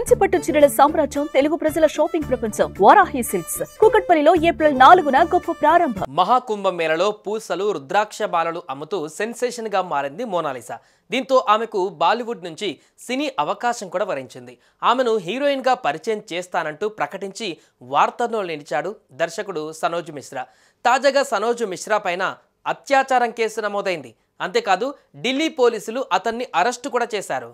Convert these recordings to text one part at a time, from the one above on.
కంచిపట్టు చీరల సామ్రాజ్యం తెలుగు ప్రజల షాపింగ్ ప్రపంచం వారాహి సిల్క్స్ కూకట్పల్లిలో ఏప్రిల్ 4న గొప్ప ప్రారంభం. మహాకుంభమేళలో పూసలు రుద్రాక్ష బాలలు అమ్ముతూ సెన్సేషన్ గా మారింది మోనాలిసా. దీంతో ఆమెకు బాలీవుడ్ నుంచి సినీ అవకాశం కూడా వరించింది. ఆమెను హీరోయిన్ గా పరిచయం చేస్తానంటూ ప్రకటించి వార్తల్లో నిలిచాడు దర్శకుడు సనోజ్ మిశ్రా. తాజాగా సనోజ్ మిశ్రా పైన అత్యాచారం కేసు నమోదైంది. అంతేకాదు ఢిల్లీ పోలీసులు అతన్ని అరెస్టు కూడా చేశారు.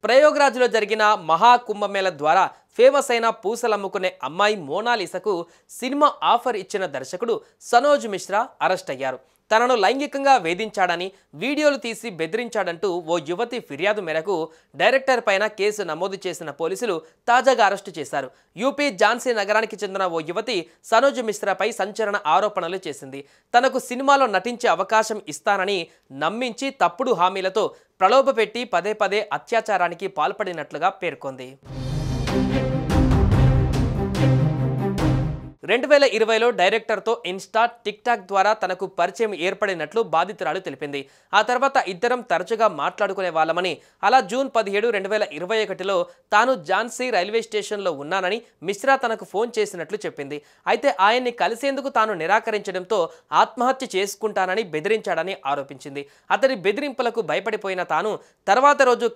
ప్రయోగరాజ్లో జరిగిన మహాకుంభమేళ ద్వారా ఫేమస్ అయిన పూసలమ్ముకునే అమ్మాయి మోనాలిసాకు సినిమా ఆఫర్ ఇచ్చిన దర్శకుడు సనోజ్ మిశ్రా అరెస్ట్ అయ్యారు. తనను లైంగికంగా వేధించాడని, వీడియోలు తీసి బెదిరించాడంటూ ఓ యువతి ఫిర్యాదు మేరకు డైరెక్టర్ పైన కేసు నమోదు చేసిన పోలీసులు తాజాగా అరెస్టు చేశారు. యూపీ ఝాన్సీ నగరానికి చెందిన ఓ యువతి సనోజ్ మిశ్రాపై సంచలన ఆరోపణలు చేసింది. తనకు సినిమాలో నటించే అవకాశం ఇస్తానని నమ్మించి తప్పుడు హామీలతో ప్రలోభపెట్టి పదే పదే అత్యాచారానికి పాల్పడినట్లుగా పేర్కొంది. 2020లో డైరెక్టర్తో ఇన్స్టా, టిక్ టాక్ ద్వారా తనకు పరిచయం ఏర్పడినట్లు బాధితురాలు తెలిపింది. ఆ తర్వాత ఇద్దరం తరచుగా మాట్లాడుకునే వాళ్ళమని, అలా జూన్ 17, 2021లో తాను ఝాన్సీ రైల్వే స్టేషన్లో ఉన్నానని మిశ్రా తనకు ఫోన్ చేసినట్లు చెప్పింది. అయితే ఆయన్ని కలిసేందుకు తాను నిరాకరించడంతో ఆత్మహత్య చేసుకుంటానని బెదిరించాడని ఆరోపించింది. అతడి బెదిరింపులకు భయపడిపోయిన తాను తర్వాత రోజు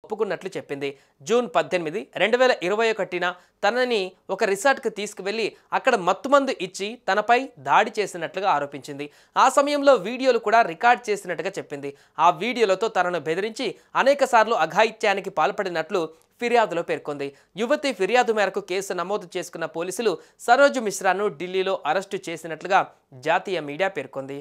ఒప్పుకున్నట్లు చెప్పింది. జూన్ 18, 2021న తనని ఒక రిసార్ట్కి తీసుకువెళ్లి అక్కడ మత్తుమందు ఇచ్చి తనపై దాడి చేసినట్లుగా ఆరోపించింది. ఆ సమయంలో వీడియోలు కూడా రికార్డ్ చేసినట్టుగా చెప్పింది. ఆ వీడియోలతో తనను బెదిరించి అనేకసార్లు అఘాయిత్యానికి పాల్పడినట్లు ఫిర్యాదులో పేర్కొంది. యువతి ఫిర్యాదు మేరకు కేసు నమోదు చేసుకున్న పోలీసులు సనోజ్ మిశ్రాను ఢిల్లీలో అరెస్టు చేసినట్లుగా జాతీయ మీడియా పేర్కొంది.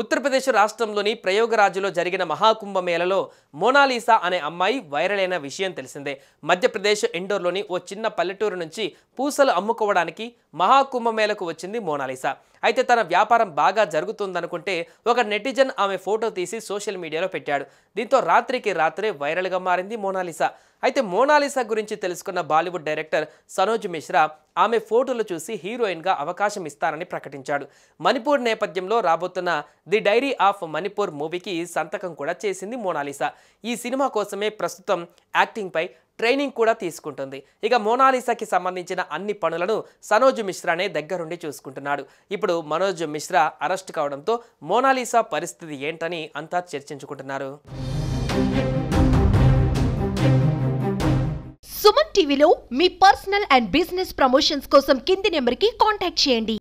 ఉత్తరప్రదేశ్ రాష్ట్రంలోని ప్రయోగరాజ్లో జరిగిన మహాకుంభమేళలో మోనాలిసా అనే అమ్మాయి వైరల్ అయిన విషయం తెలిసిందే. మధ్యప్రదేశ్ ఇండోర్లోని ఓ చిన్న పల్లెటూరు నుంచి పూసలు అమ్ముకోవడానికి మహాకుంభమేళకు వచ్చింది మోనాలిసా. అయితే తన వ్యాపారం బాగా జరుగుతుందనుకుంటే ఒక నెటిజన్ ఆమె ఫోటో తీసి సోషల్ మీడియాలో పెట్టాడు. దీంతో రాత్రికి రాత్రే వైరల్గా మారింది మోనాలిసా. అయితే మోనాలిసా గురించి తెలుసుకున్న బాలీవుడ్ డైరెక్టర్ సనోజ్ మిశ్రా ఆమె ఫోటోలు చూసి హీరోయిన్గా అవకాశం ఇస్తారని ప్రకటించాడు. మణిపూర్ నేపథ్యంలో రాబోతున్న ది డైరీ ఆఫ్ మణిపూర్ మూవీకి సంతకం కూడా చేసింది మోనాలిసా. ఈ సినిమా కోసమే ప్రస్తుతం యాక్టింగ్పై ట్రైనింగ్ కూడా తీసుకుంటుంది. ఇక మోనాలిసాకి సంబంధించిన అన్ని పనులను సనోజ్ మిశ్రానే దగ్గరుండి చూసుకుంటున్నాడు. ఇప్పుడు మనోజ్ మిశ్రా అరెస్ట్ కావడంతో మోనాలిసా పరిస్థితి ఏంటని అంతా చర్చించుకుంటున్నారు. సుమన్ టీవీలో మీ పర్సనల్ అండ్ బిజినెస్ ప్రమోషన్స్ కోసం కింది నెంబర్కి కాంటాక్ట్ చేయండి.